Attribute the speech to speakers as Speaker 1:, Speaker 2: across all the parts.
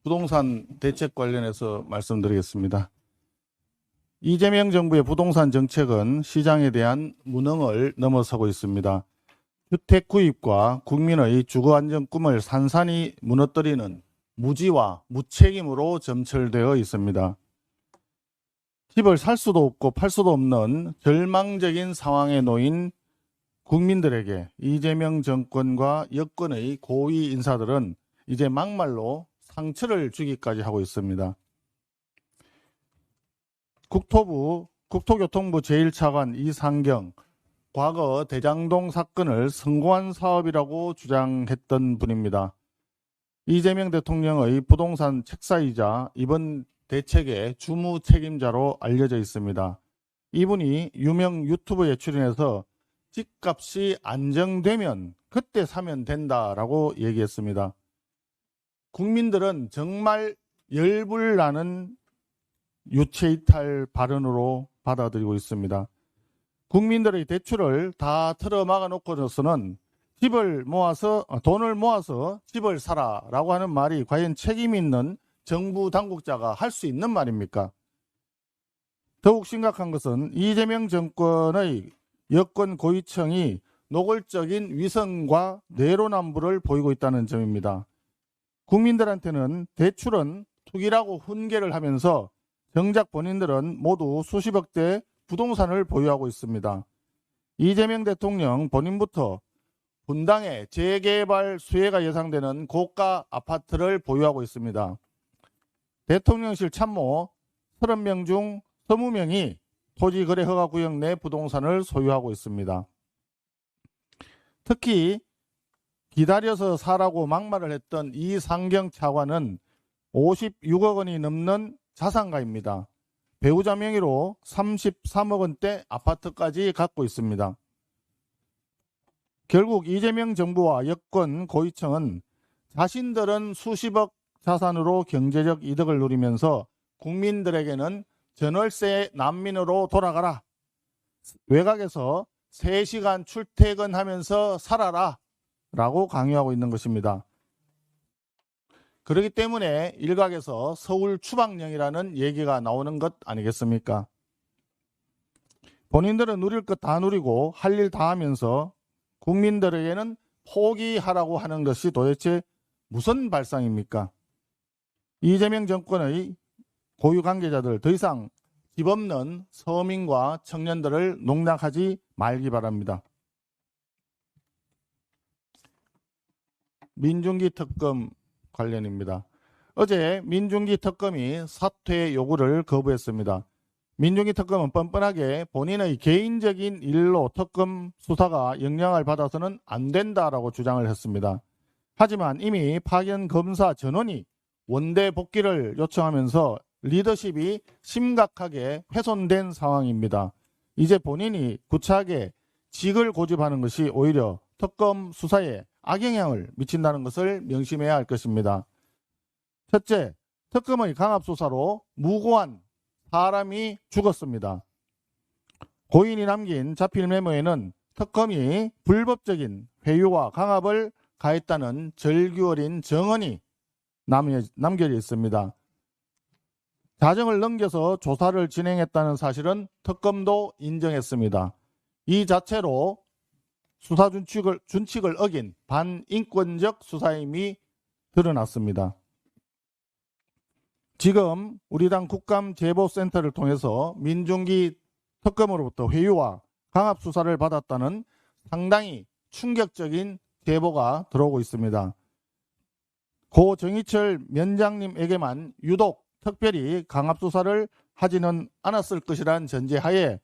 Speaker 1: 부동산 대책 관련해서 말씀드리겠습니다. 이재명 정부의 부동산 정책은 시장에 대한 무능을 넘어서고 있습니다. 주택 구입과 국민의 주거 안정 꿈을 산산이 무너뜨리는 무지와 무책임으로 점철되어 있습니다. 집을 살 수도 없고 팔 수도 없는 절망적인 상황에 놓인 국민들에게 이재명 정권과 여권의 고위 인사들은 이제 막말로 상처를 주기까지 하고 있습니다. 국토교통부 제1차관 이상경, 과거 대장동 사건을 성공한 사업이라고 주장했던 분입니다. 이재명 대통령의 부동산 책사이자 이번 대책의 주무 책임자로 알려져 있습니다. 이분이 유명 유튜브에 출연해서 집값이 안정되면 그때 사면 된다라고 얘기했습니다. 국민들은 정말 열불나는 유체이탈 발언으로 받아들이고 있습니다. 국민들의 대출을 다 틀어막아 놓고서는 돈을 모아서 집을 사라라고 하는 말이 과연 책임 있는 정부 당국자가 할 수 있는 말입니까? 더욱 심각한 것은 이재명 정권의 여권 고위층이 노골적인 위선과 내로남불을 보이고 있다는 점입니다. 국민들한테는 대출은 투기라고 훈계를 하면서 정작 본인들은 모두 수십억대 부동산을 보유하고 있습니다. 이재명 대통령 본인부터 분당에 재개발 수혜가 예상되는 고가 아파트를 보유하고 있습니다. 대통령실 참모 30명 중 20명이 토지거래허가구역 내 부동산을 소유하고 있습니다. 특히 기다려서 사라고 막말을 했던 이상경 차관은 56억 원이 넘는 자산가입니다. 배우자 명의로 33억 원대 아파트까지 갖고 있습니다. 결국 이재명 정부와 여권 고위층은 자신들은 수십억 자산으로 경제적 이득을 누리면서 국민들에게는 전월세 난민으로 돌아가라, 외곽에서 3시간 출퇴근하면서 살아라 라고 강요하고 있는 것입니다. 그렇기 때문에 일각에서 서울 추방령이라는 얘기가 나오는 것 아니겠습니까? 본인들은 누릴 것 다 누리고 할 일 다 하면서 국민들에게는 포기하라고 하는 것이 도대체 무슨 발상입니까? 이재명 정권의 고유 관계자들 더 이상 집 없는 서민과 청년들을 농락하지 말기 바랍니다. 민중기 특검 관련입니다. 어제 민중기 특검이 사퇴 요구를 거부했습니다. 민중기 특검은 뻔뻔하게 본인의 개인적인 일로 특검 수사가 영향을 받아서는 안 된다라고 주장을 했습니다. 하지만 이미 파견 검사 전원이 원대 복귀를 요청하면서 리더십이 심각하게 훼손된 상황입니다. 이제 본인이 구차하게 직을 고집하는 것이 오히려 특검 수사에 악영향을 미친다는 것을 명심해야 할 것입니다. 첫째, 특검의 강압수사로 무고한 사람이 죽었습니다. 고인이 남긴 자필 메모에는 특검이 불법적인 회유와 강압을 가했다는 절규 어린 정언이 남겨져 있습니다. 자정을 넘겨서 조사를 진행했다는 사실은 특검도 인정했습니다. 이 자체로 수사 준칙을 어긴 반인권적 수사임이 드러났습니다. 지금 우리 당 국감제보센터를 통해서 민중기 특검으로부터 회유와 강압 수사를 받았다는 상당히 충격적인 제보가 들어오고 있습니다. 고 정희철 면장님에게만 유독 특별히 강압 수사를 하지는 않았을 것이란 전제하에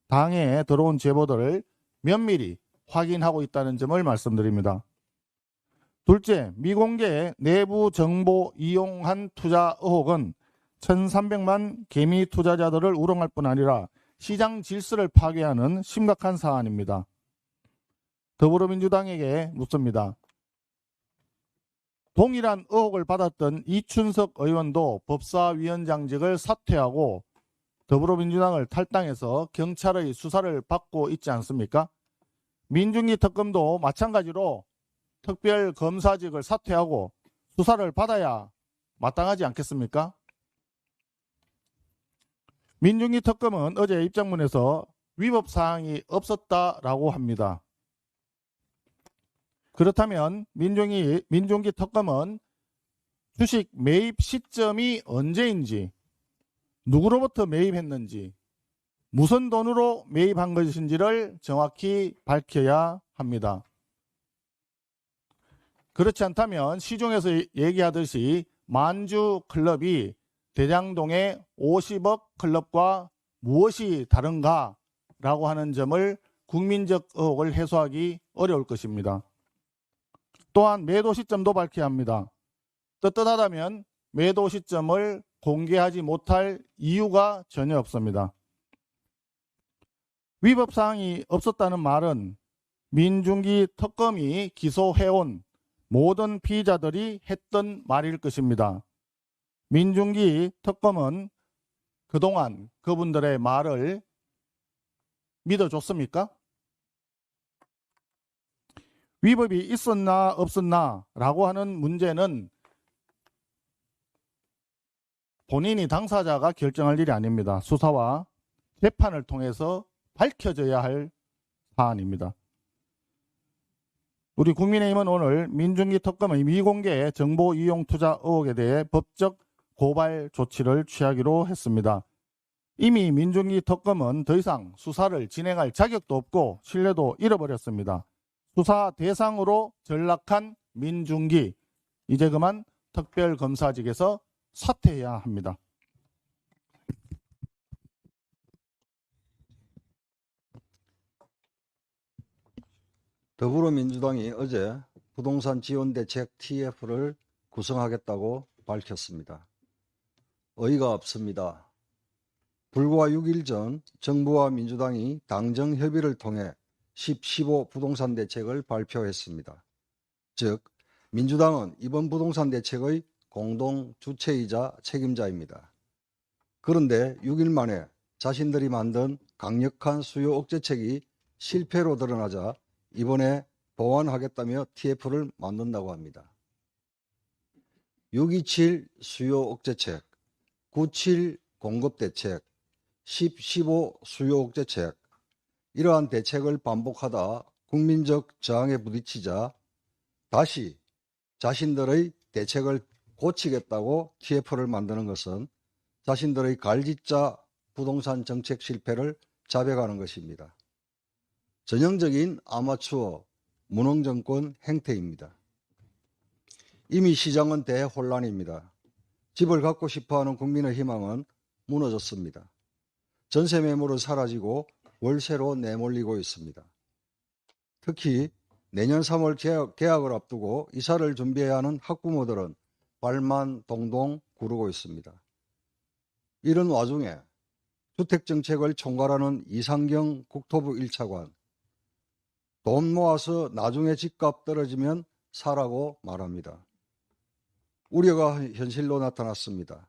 Speaker 1: 당에 들어온 제보들을 면밀히 확인하고 있다는 점을 말씀드립니다. 둘째, 미공개 내부 정보 이용한 투자 의혹은 1,300만 개미 투자자들을 우롱할 뿐 아니라 시장 질서를 파괴하는 심각한 사안입니다. 더불어민주당에게 묻습니다. 동일한 의혹을 받았던 이춘석 의원도 법사위원장직을 사퇴하고 더불어민주당을 탈당해서 경찰의 수사를 받고 있지 않습니까? 민중기 특검도 마찬가지로 특별검사직을 사퇴하고 수사를 받아야 마땅하지 않겠습니까? 민중기 특검은 어제 입장문에서 위법 사항이 없었다라고 합니다. 그렇다면 민중기 특검은 주식 매입 시점이 언제인지, 누구로부터 매입했는지, 무슨 돈으로 매입한 것인지를 정확히 밝혀야 합니다. 그렇지 않다면 시중에서 얘기하듯이 만주 클럽이 대장동의 50억 클럽과 무엇이 다른가 라고 하는 점을 국민적 의혹을 해소하기 어려울 것입니다. 또한 매도 시점도 밝혀야 합니다. 떳떳하다면 매도 시점을 공개하지 못할 이유가 전혀 없습니다. 위법 사항이 없었다는 말은 민중기 특검이 기소해온 모든 피의자들이 했던 말일 것입니다. 민중기 특검은 그동안 그분들의 말을 믿어줬습니까? 위법이 있었나 없었나 라고 하는 문제는 본인이 당사자가 결정할 일이 아닙니다. 수사와 재판을 통해서 밝혀져야 할 사안입니다. 우리 국민의힘은 오늘 민중기 특검의 미공개 정보 이용 투자 의혹에 대해 법적 고발 조치를 취하기로 했습니다. 이미 민중기 특검은 더 이상 수사를 진행할 자격도 없고 신뢰도 잃어버렸습니다. 수사 대상으로 전락한 민중기, 이제 그만 특별검사직에서 사퇴해야 합니다.
Speaker 2: 더불어민주당이 어제 부동산 지원대책 TF를 구성하겠다고 밝혔습니다. 어이가 없습니다. 불과 6일 전 정부와 민주당이 당정 협의를 통해 10.15 부동산 대책을 발표했습니다. 즉, 민주당은 이번 부동산 대책의 공동 주체이자 책임자입니다. 그런데 6일 만에 자신들이 만든 강력한 수요 억제책이 실패로 드러나자 이번에 보완하겠다며 TF를 만든다고 합니다. 6.27 수요 억제책, 9.7 공급대책, 10.15 수요 억제책, 이러한 대책을 반복하다 국민적 저항에 부딪히자 다시 자신들의 대책을 고치겠다고 TF를 만드는 것은 자신들의 갈짓자 부동산 정책 실패를 자백하는 것입니다. 전형적인 아마추어 무능정권 행태입니다. 이미 시장은 대혼란입니다. 집을 갖고 싶어하는 국민의 희망은 무너졌습니다. 전세 매물은 사라지고 월세로 내몰리고 있습니다. 특히 내년 3월 개학을 앞두고 이사를 준비해야 하는 학부모들은 발만 동동 구르고 있습니다. 이런 와중에 주택정책을 총괄하는 이상경 국토부 1차관, 돈 모아서 나중에 집값 떨어지면 사라고 말합니다. 우려가 현실로 나타났습니다.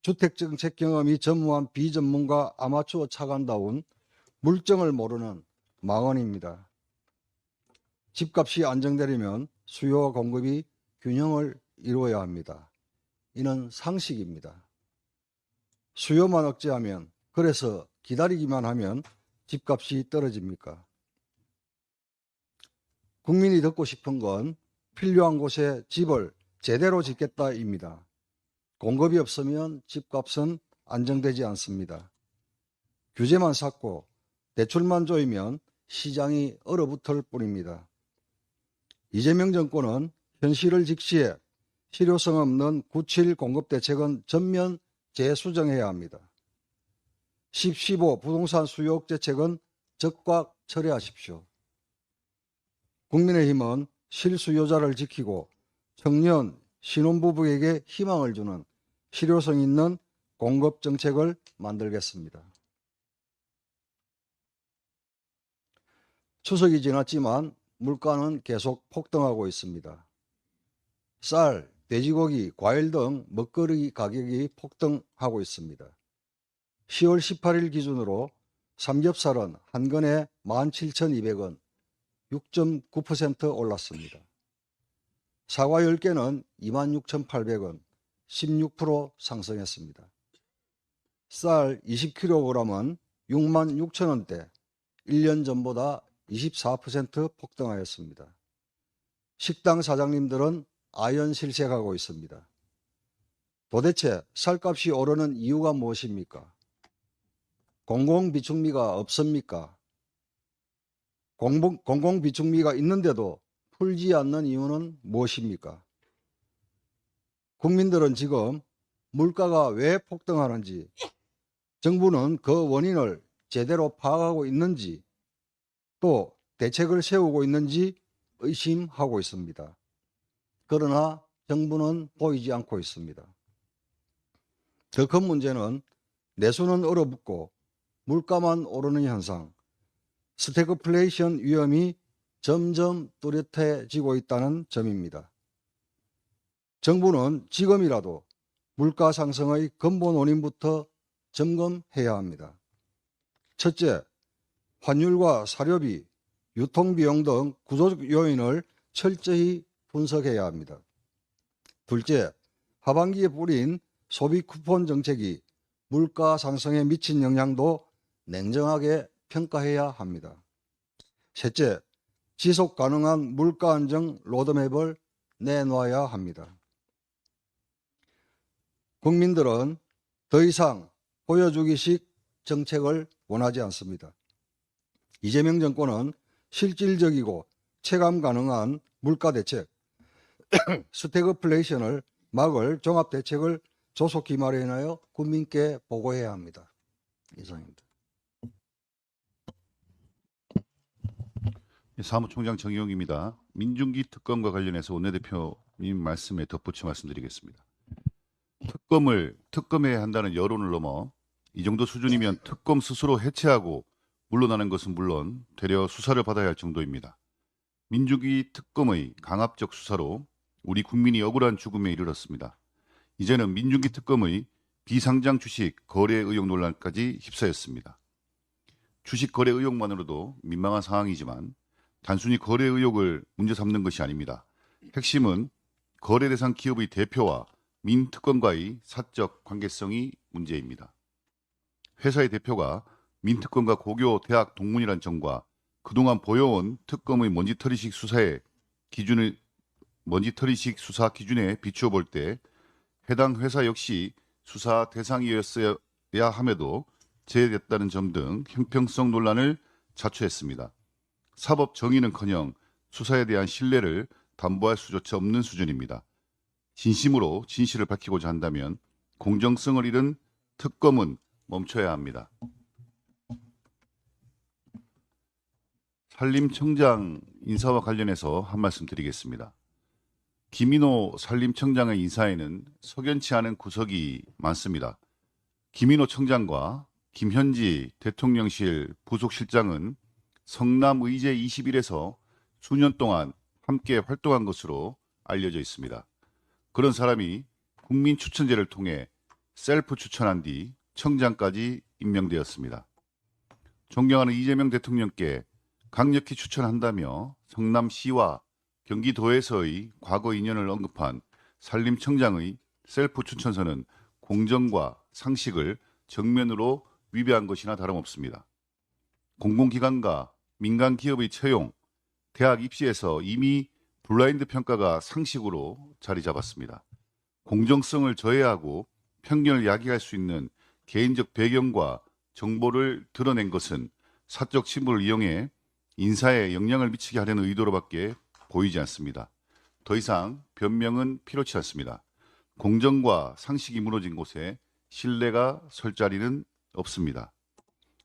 Speaker 2: 주택정책 경험이 전무한 비전문가 아마추어 차관다운 물정을 모르는 망언입니다. 집값이 안정되려면 수요와 공급이 균형을 이루어야 합니다. 이는 상식입니다. 수요만 억제하면, 그래서 기다리기만 하면 집값이 떨어집니까? 국민이 듣고 싶은 건 필요한 곳에 집을 제대로 짓겠다입니다. 공급이 없으면 집값은 안정되지 않습니다. 규제만 삭고 대출만 조이면 시장이 얼어붙을 뿐입니다. 이재명 정권은 현실을 직시해 실효성 없는 9.7 공급대책은 전면 재수정해야 합니다. 10.15 부동산 수요 억제책은 즉각 철회하십시오. 국민의힘은 실수요자를 지키고 청년, 신혼부부에게 희망을 주는 실효성 있는 공급정책을 만들겠습니다. 추석이 지났지만 물가는 계속 폭등하고 있습니다. 쌀, 돼지고기, 과일 등 먹거리 가격이 폭등하고 있습니다. 10월 18일 기준으로 삼겹살은 한 근에 17,200원, 6.9% 올랐습니다. 사과 10개는 26,800원, 16% 상승했습니다. 쌀 20kg은 6만 6천 원대, 1년 전보다 24% 폭등하였습니다. 식당 사장님들은 아연실색하고 있습니다. 도대체 쌀값이 오르는 이유가 무엇입니까? 공공비축미가 없습니까? 공공비축미가 있는데도 풀지 않는 이유는 무엇입니까? 국민들은 지금 물가가 왜 폭등하는지, 정부는 그 원인을 제대로 파악하고 있는지, 또 대책을 세우고 있는지 의심하고 있습니다. 그러나 정부는 보이지 않고 있습니다. 더 큰 문제는 내수는 얼어붙고 물가만 오르는 현상, 스태그플레이션 위험이 점점 뚜렷해지고 있다는 점입니다. 정부는 지금이라도 물가 상승의 근본 원인부터 점검해야 합니다. 첫째, 환율과 사료비, 유통비용 등 구조 요인을 철저히 분석해야 합니다. 둘째, 하반기에 뿌린 소비 쿠폰 정책이 물가 상승에 미친 영향도 냉정하게 평가해야 합니다. 셋째, 지속 가능한 물가 안정 로드맵을 내놓아야 합니다. 국민들은 더 이상 보여주기식 정책을 원하지 않습니다. 이재명 정권은 실질적이고 체감 가능한 물가 대책, 스태그플레이션을 막을 종합 대책을 조속히 마련하여 국민께 보고해야 합니다. 이상입니다.
Speaker 3: 사무총장 정의용입니다. 민중기 특검과 관련해서 원내대표님 말씀에 덧붙여 말씀드리겠습니다. 특검을 특검해야 한다는 여론을 넘어 이 정도 수준이면 특검 스스로 해체하고 물러나는 것은 물론 되려 수사를 받아야 할 정도입니다. 민중기 특검의 강압적 수사로 우리 국민이 억울한 죽음에 이르렀습니다. 이제는 민중기 특검의 비상장 주식 거래 의혹 논란까지 휩싸였습니다. 주식 거래 의혹만으로도 민망한 상황이지만 단순히 거래 의혹을 문제 삼는 것이 아닙니다. 핵심은 거래 대상 기업의 대표와 민특검과의 사적 관계성이 문제입니다. 회사의 대표가 민특검과 고교 대학 동문이란 점과 그동안 보여온 특검의 먼지털이식 수사 기준에 비추어 볼 때 해당 회사 역시 수사 대상이었어야 함에도 제외됐다는 점 등 형평성 논란을 자초했습니다. 사법 정의는커녕 수사에 대한 신뢰를 담보할 수조차 없는 수준입니다. 진심으로 진실을 밝히고자 한다면 공정성을 잃은 특검은 멈춰야 합니다. 산림청장 인사와 관련해서 한 말씀 드리겠습니다. 김인호 산림청장의 인사에는 석연치 않은 구석이 많습니다. 김인호 청장과 김현지 대통령실 부속실장은 성남의제 21에서 수년 동안 함께 활동한 것으로 알려져 있습니다. 그런 사람이 국민 추천제를 통해 셀프 추천한 뒤 청장까지 임명되었습니다. 존경하는 이재명 대통령께 강력히 추천한다며 성남시와 경기도에서의 과거 인연을 언급한 산림청장의 셀프 추천서는 공정과 상식을 정면으로 위배한 것이나 다름없습니다. 공공기관과 민간기업의 채용, 대학 입시에서 이미 블라인드 평가가 상식으로 자리 잡았습니다. 공정성을 저해하고 편견을 야기할 수 있는 개인적 배경과 정보를 드러낸 것은 사적 친분을 이용해 인사에 영향을 미치게 하려는 의도로밖에 보이지 않습니다. 더 이상 변명은 필요치 않습니다. 공정과 상식이 무너진 곳에 신뢰가 설 자리는 없습니다.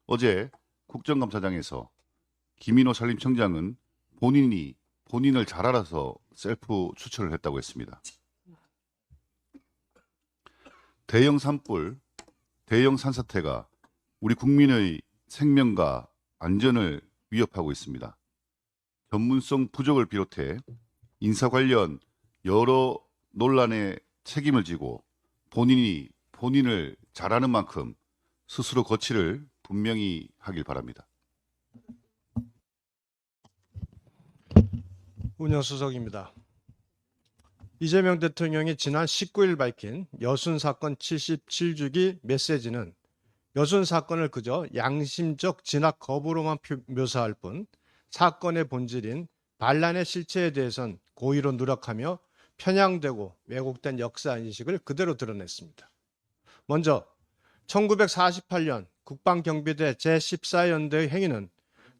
Speaker 3: 어제 국정감사장에서 김인호 산림청장은 본인이 본인을 잘 알아서 셀프 추천을 했다고 했습니다. 대형 산불, 대형 산사태가 우리 국민의 생명과 안전을 위협하고 있습니다. 전문성 부족을 비롯해 인사 관련 여러 논란에 책임을 지고 본인이 본인을 잘 아는 만큼 스스로 거취를 분명히 하길 바랍니다.
Speaker 4: 운영수석입니다. 이재명 대통령이 지난 19일 밝힌 여순 사건 77주기 메시지는 여순 사건을 그저 양심적 진압 거부로만 묘사할 뿐 사건의 본질인 반란의 실체에 대해선 고의로 누락하며 편향되고 왜곡된 역사인식을 그대로 드러냈습니다. 먼저 1948년 국방경비대 제14연대의 행위는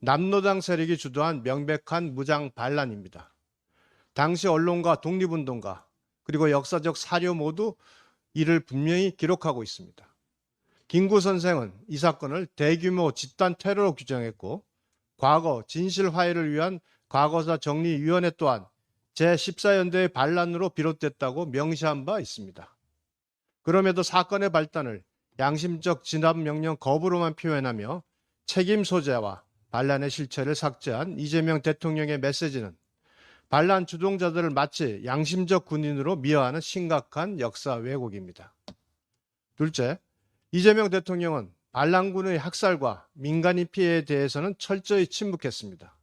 Speaker 4: 남노당 세력이 주도한 명백한 무장 반란입니다. 당시 언론과 독립운동가 그리고 역사적 사료 모두 이를 분명히 기록하고 있습니다. 김구 선생은 이 사건을 대규모 집단 테러로 규정했고 과거 진실 화해를 위한 과거사 정리위원회 또한 제14연대의 반란으로 비롯됐다고 명시한 바 있습니다. 그럼에도 사건의 발단을 양심적 진압 명령 거부로만 표현하며 책임 소재와 반란의 실체를 삭제한 이재명 대통령의 메시지는 반란 주동자들을 마치 양심적 군인으로 미화하는 심각한 역사 왜곡입니다. 둘째, 이재명 대통령은 반란군의 학살과 민간인 피해에 대해서는 철저히 침묵했습니다.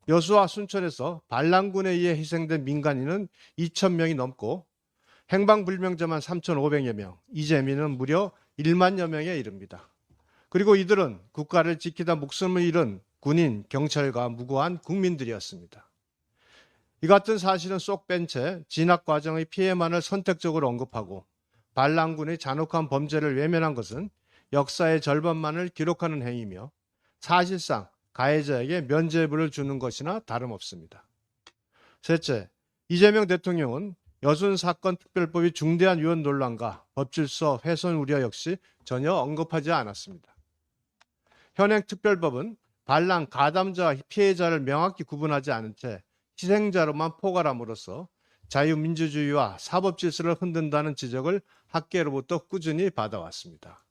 Speaker 4: 여수와 순천에서 반란군에 의해 희생된 민간인은 2,000명이 넘고 행방불명자만 3,500여 명, 이재민은 무려 1만여 명에 이릅니다. 그리고 이들은 국가를 지키다 목숨을 잃은 군인, 경찰과 무고한 국민들이었습니다. 이 같은 사실은 쏙 뺀 채 진압 과정의 피해만을 선택적으로 언급하고 반란군의 잔혹한 범죄를 외면한 것은 역사의 절반만을 기록하는 행위며 사실상 가해자에게 면죄부를 주는 것이나 다름없습니다. 셋째, 이재명 대통령은 여순 사건 특별법이 중대한 위헌 논란과 법질서 훼손 우려 역시 전혀 언급하지 않았습니다. 현행 특별법은 반란 가담자와 피해자를 명확히 구분하지 않은 채 희생자로만 포괄함으로써 자유민주주의와 사법질서를 흔든다는 지적을 학계로부터 꾸준히 받아왔습니다.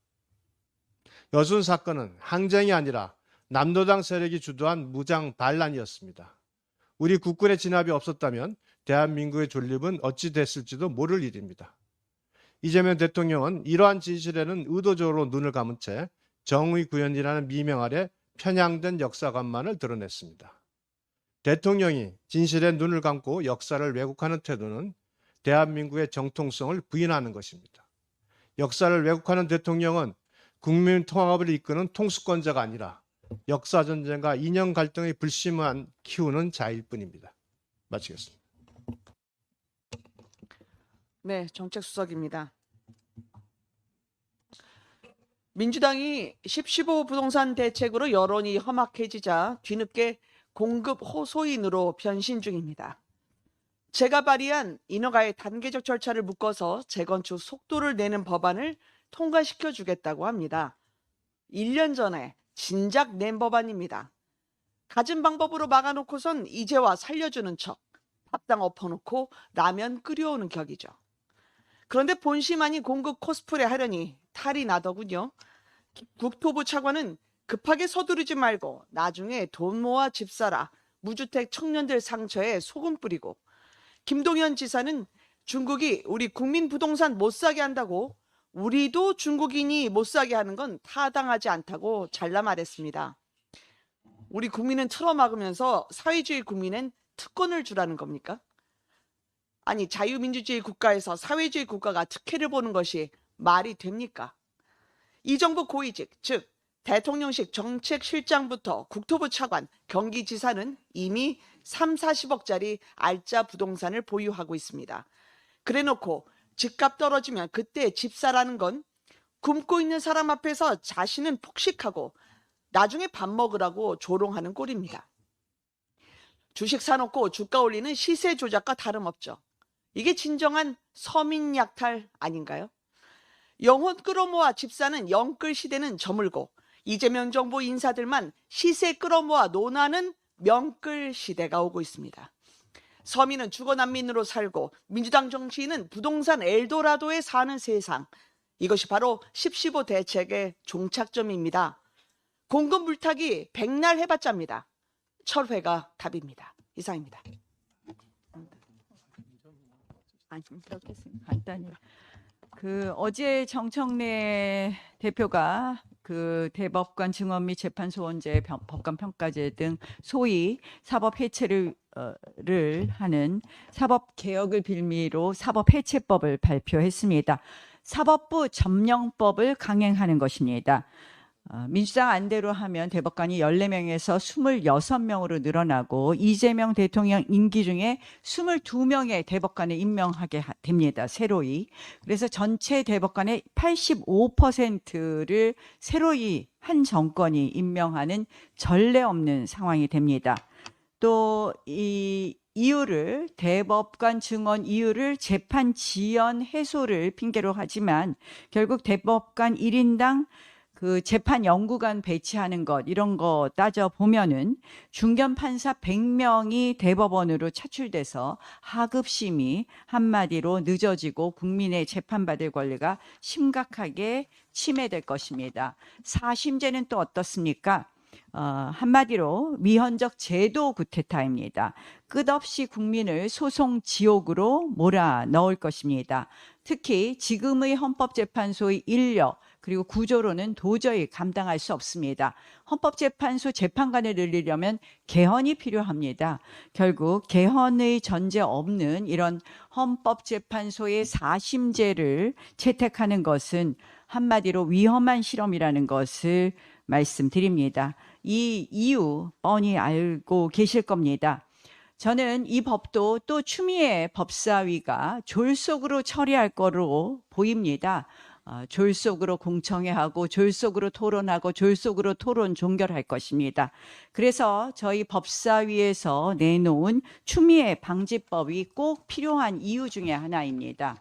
Speaker 4: 여순 사건은 항쟁이 아니라 남노당 세력이 주도한 무장 반란이었습니다. 우리 국군의 진압이 없었다면 대한민국의 존립은 어찌 됐을지도 모를 일입니다. 이재명 대통령은 이러한 진실에는 의도적으로 눈을 감은 채 정의 구현이라는 미명 아래 편향된 역사관만을 드러냈습니다. 대통령이 진실에 눈을 감고 역사를 왜곡하는 태도는 대한민국의 정통성을 부인하는 것입니다. 역사를 왜곡하는 대통령은 국민 통합을 이끄는 통수권자가 아니라 역사전쟁과 이념 갈등의 불씨만 키우는 자일 뿐입니다. 마치겠습니다.
Speaker 5: 네, 정책수석입니다. 민주당이 10.15 부동산 대책으로 여론이 험악해지자 뒤늦게 공급 호소인으로 변신 중입니다. 제가 발의한 인허가의 단계적 절차를 묶어서 재건축 속도를 내는 법안을 통과시켜 주겠다고 합니다. 1년 전에 진작 낸 법안입니다. 갖은 방법으로 막아놓고선 이제와 살려주는 척 밥당 엎어놓고 라면 끓여오는 격이죠. 그런데 본심 아닌 공급 코스프레 하려니 탈이 나더군요. 국토부 차관은 급하게 서두르지 말고 나중에 돈 모아 집 사라, 무주택 청년들 상처에 소금 뿌리고, 김동연 지사는 중국이 우리 국민 부동산 못 사게 한다고 우리도 중국인이 못 사게 하는 건 타당하지 않다고 잘라 말했습니다. 우리 국민은 틀어막으면서 사회주의 국민은 특권을 주라는 겁니까? 아니, 자유민주주의 국가에서 사회주의 국가가 특혜를 보는 것이 말이 됩니까? 이 정부 고위직, 즉 대통령실 정책실장부터 국토부 차관, 경기지사는 이미 3, 40억짜리 알짜 부동산을 보유하고 있습니다. 그래놓고 집값 떨어지면 그때 집 사라는 건 굶고 있는 사람 앞에서 자신은 폭식하고 나중에 밥 먹으라고 조롱하는 꼴입니다. 주식 사놓고 주가 올리는 시세 조작과 다름없죠. 이게 진정한 서민 약탈 아닌가요? 영혼 끌어모아 집 사는 영끌 시대는 저물고 이재명 정부 인사들만 시세 끌어모아 논하는 명끌 시대가 오고 있습니다. 서민은 주거난민으로 살고 민주당 정치인은 부동산 엘도라도에 사는 세상. 이것이 바로 10.15 대책의 종착점입니다. 공급 물타기 백날 해봤자입니다. 철회가 답입니다. 이상입니다.
Speaker 6: 아니, 그렇겠습니다. 간단히. 어제 정청래 대표가 대법관 증언 및 재판소원제 법관 평가제 등 소위 사법 해체를 하는 사법 개혁을 빌미로 사법 해체법을 발표했습니다. 사법부 점령법을 강행하는 것입니다. 민주당 안대로 하면 대법관이 14명에서 26명으로 늘어나고 이재명 대통령 임기 중에 22명의 대법관을 임명하게 됩니다. 새로이. 그래서 전체 대법관의 85%를 새로이 한 정권이 임명하는 전례 없는 상황이 됩니다. 또 이 이유를 대법관 증언 이유를 재판 지연 해소를 핑계로 하지만 결국 대법관 1인당 그 재판 연구관 배치하는 것 이런 거 따져 보면은 중견 판사 100명이 대법원으로 차출돼서 하급심이 한마디로 늦어지고 국민의 재판받을 권리가 심각하게 침해될 것입니다. 사심제는 또 어떻습니까? 한마디로 위헌적 제도 구테타입니다. 끝없이 국민을 소송 지옥으로 몰아 넣을 것입니다. 특히 지금의 헌법재판소의 인력 그리고 구조로는 도저히 감당할 수 없습니다. 헌법재판소 재판관을 늘리려면 개헌이 필요합니다. 결국 개헌의 전제 없는 이런 헌법재판소의 사심제를 채택하는 것은 한마디로 위험한 실험이라는 것을 말씀드립니다. 이 이유 뻔히 알고 계실 겁니다. 저는 이 법도 또 추미애 법사위가 졸속으로 처리할 거로 보입니다. 졸속으로 공청회하고 졸속으로 토론하고 졸속으로 토론 종결할 것입니다. 그래서 저희 법사위에서 내놓은 추미애 방지법이 꼭 필요한 이유 중에 하나입니다.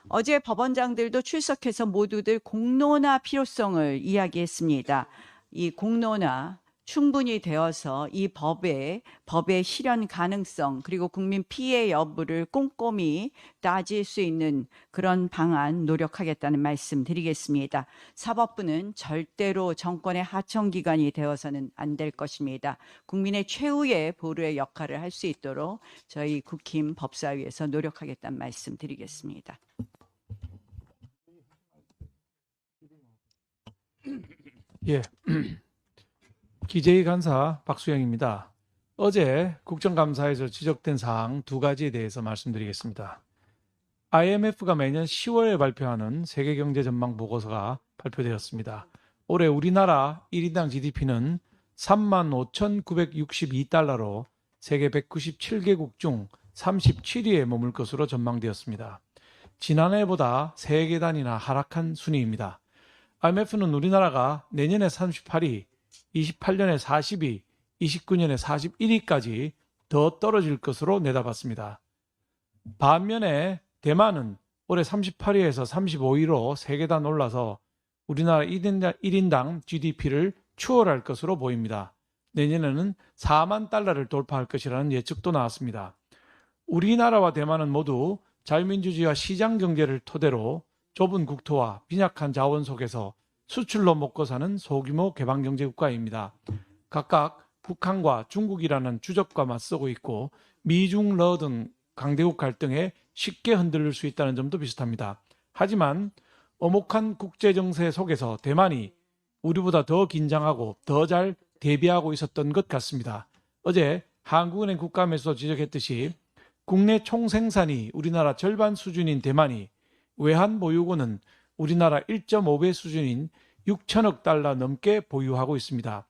Speaker 6: 어제 법원장들도 출석해서 모두들 공론화 필요성을 이야기했습니다. 이 공론화 충분히 되어서 이 법의 실현 가능성 그리고 국민 피해 여부를 꼼꼼히 따질 수 있는 그런 방안 노력하겠다는 말씀 드리겠습니다. 사법부는 절대로 정권의 하청기관이 되어서는 안 될 것입니다. 국민의 최후의 보루의 역할을 할 수 있도록 저희 국힘 법사위에서 노력하겠다는 말씀 드리겠습니다.
Speaker 7: 예, 기재위 간사 박수영입니다. 어제 국정감사에서 지적된 사항 두 가지에 대해서 말씀드리겠습니다. IMF가 매년 10월에 발표하는 세계경제전망 보고서가 발표되었습니다. 올해 우리나라 1인당 GDP는 35,962달러로 세계 197개국 중 37위에 머물 것으로 전망되었습니다. 지난해보다 3계단이나 하락한 순위입니다. IMF는 우리나라가 내년에 38위, 28년에 40위, 29년에 41위까지 더 떨어질 것으로 내다봤습니다. 반면에 대만은 올해 38위에서 35위로 3계단 올라서 우리나라 1인당 GDP를 추월할 것으로 보입니다. 내년에는 4만 달러를 돌파할 것이라는 예측도 나왔습니다. 우리나라와 대만은 모두 자유민주주의와 시장경제를 토대로 좁은 국토와 빈약한 자원 속에서 수출로 먹고 사는 소규모 개방경제국가입니다. 각각 북한과 중국이라는 주적과 맞서고 있고 미중 러 등 강대국 갈등에 쉽게 흔들릴 수 있다는 점도 비슷합니다. 하지만 엄혹한 국제정세 속에서 대만이 우리보다 더 긴장하고 더 잘 대비하고 있었던 것 같습니다. 어제 한국은행 국감에서 지적했듯이 국내 총생산이 우리나라 절반 수준인 대만이 외환보유고는 우리나라 1.5배 수준인 6천억 달러 넘게 보유하고 있습니다.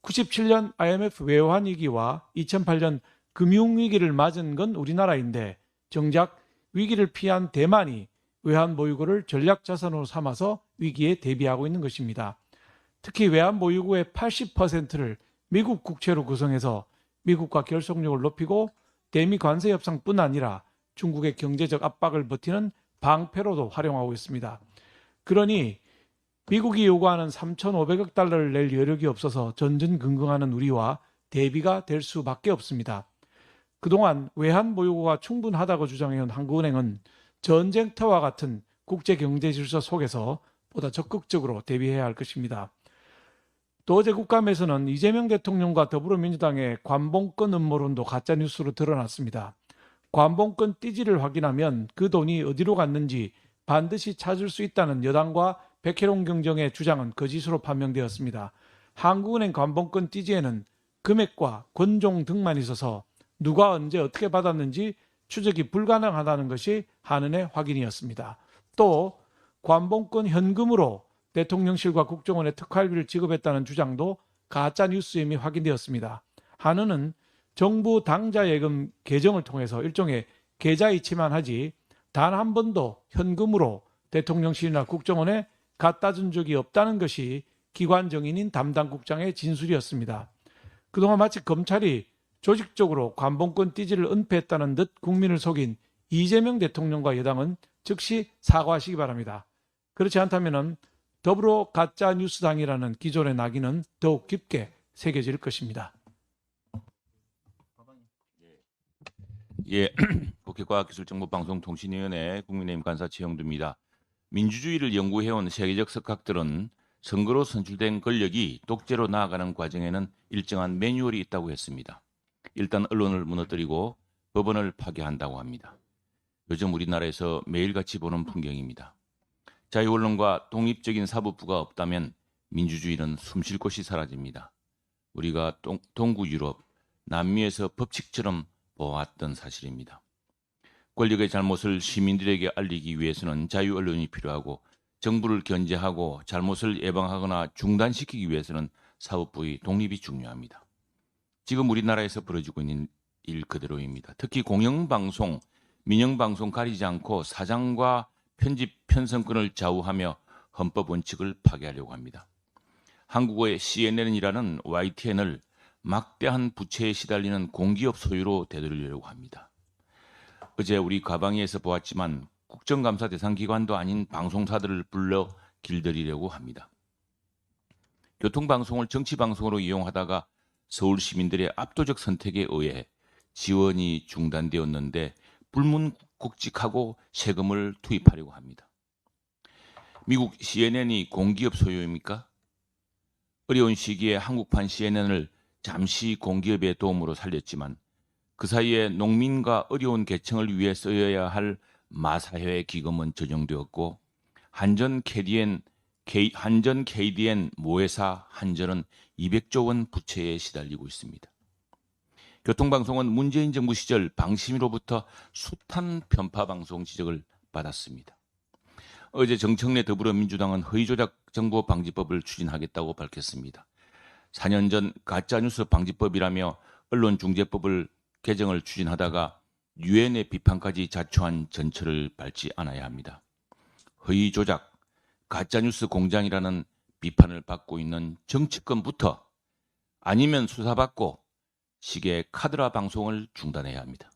Speaker 7: 97년 IMF 외환위기와 2008년 금융위기를 맞은 건 우리나라인데 정작 위기를 피한 대만이 외환보유고를 전략자산으로 삼아서 위기에 대비하고 있는 것입니다. 특히 외환보유고의 80%를 미국 국채로 구성해서 미국과 결속력을 높이고 대미 관세 협상뿐 아니라 중국의 경제적 압박을 버티는 방패로도 활용하고 있습니다. 그러니 미국이 요구하는 3,500억 달러를 낼 여력이 없어서 전전긍긍하는 우리와 대비가 될 수밖에 없습니다. 그동안 외환보유고가 충분하다고 주장해온 한국은행은 전쟁터와 같은 국제경제질서 속에서 보다 적극적으로 대비해야 할 것입니다. 또 어제 국감에서는 이재명 대통령과 더불어민주당의 관봉권 음모론도 가짜뉴스로 드러났습니다. 관봉권 띠지를 확인하면 그 돈이 어디로 갔는지 반드시 찾을 수 있다는 여당과 백혜롱 경정의 주장은 거짓으로 판명되었습니다. 한국은행 관봉권 띠지에는 금액과 권종 등만 있어서 누가 언제 어떻게 받았는지 추적이 불가능하다는 것이 한은의 확인이었습니다. 또 관봉권 현금으로 대통령실과 국정원에 특활비를 지급했다는 주장도 가짜 뉴스임이 확인되었습니다. 한은은 정부 당자 예금 계정을 통해서 일종의 계좌 이체만 하지 단 한 번도 현금으로 대통령실이나 국정원에 갖다 준 적이 없다는 것이 기관 정인인 담당 국장의 진술이었습니다. 그동안 마치 검찰이 조직적으로 관봉권 띠지를 은폐했다는 듯 국민을 속인 이재명 대통령과 여당은 즉시 사과하시기 바랍니다. 그렇지 않다면 더불어 가짜 뉴스당이라는 기존의 낙인은 더욱 깊게 새겨질 것입니다.
Speaker 8: 예, 국회 과학기술정보방송통신위원회 국민의힘 간사 최영두입니다. 민주주의를 연구해온 세계적 석학들은 선거로 선출된 권력이 독재로 나아가는 과정에는 일정한 매뉴얼이 있다고 했습니다. 일단 언론을 무너뜨리고 법원을 파괴한다고 합니다. 요즘 우리나라에서 매일같이 보는 풍경입니다. 자유언론과 독립적인 사법부가 없다면 민주주의는 숨쉴 곳이 사라집니다. 우리가 동구 유럽, 남미에서 법칙처럼 보았던 사실입니다. 권력의 잘못을 시민들에게 알리기 위해서는 자유언론이 필요하고 정부를 견제하고 잘못을 예방하거나 중단시키기 위해서는 사법부의 독립이 중요합니다. 지금 우리나라에서 벌어지고 있는 일 그대로입니다. 특히 공영방송, 민영방송 가리지 않고 사장과 편집, 편성권을 좌우하며 헌법 원칙을 파괴하려고 합니다. 한국어의 CNN이라는 YTN을 막대한 부채에 시달리는 공기업 소유로 되돌리려고 합니다. 어제 우리 가방위에서 보았지만 국정감사 대상 기관도 아닌 방송사들을 불러 길들이려고 합니다. 교통방송을 정치방송으로 이용하다가 서울 시민들의 압도적 선택에 의해 지원이 중단되었는데 불문국직하고 세금을 투입하려고 합니다. 미국 CNN이 공기업 소유입니까? 어려운 시기에 한국판 CNN을 잠시 공기업의 도움으로 살렸지만 그 사이에 농민과 어려운 계층을 위해 써야 할 마사회 기금은 조정되었고 한전 KDN 모회사 한전은 200조 원 부채에 시달리고 있습니다. 교통방송은 문재인 정부 시절 방심위로부터 숱한 편파방송 지적을 받았습니다. 어제 정청래 더불어민주당은 허위조작 정보방지법을 추진하겠다고 밝혔습니다. 4년 전 가짜뉴스 방지법이라며 언론중재법을 개정을 추진하다가 유엔의 비판까지 자초한 전철을 밟지 않아야 합니다. 허위조작, 가짜뉴스 공장이라는 비판을 받고 있는 정치권부터 아니면 수사받고 식의 카드라 방송을 중단해야 합니다.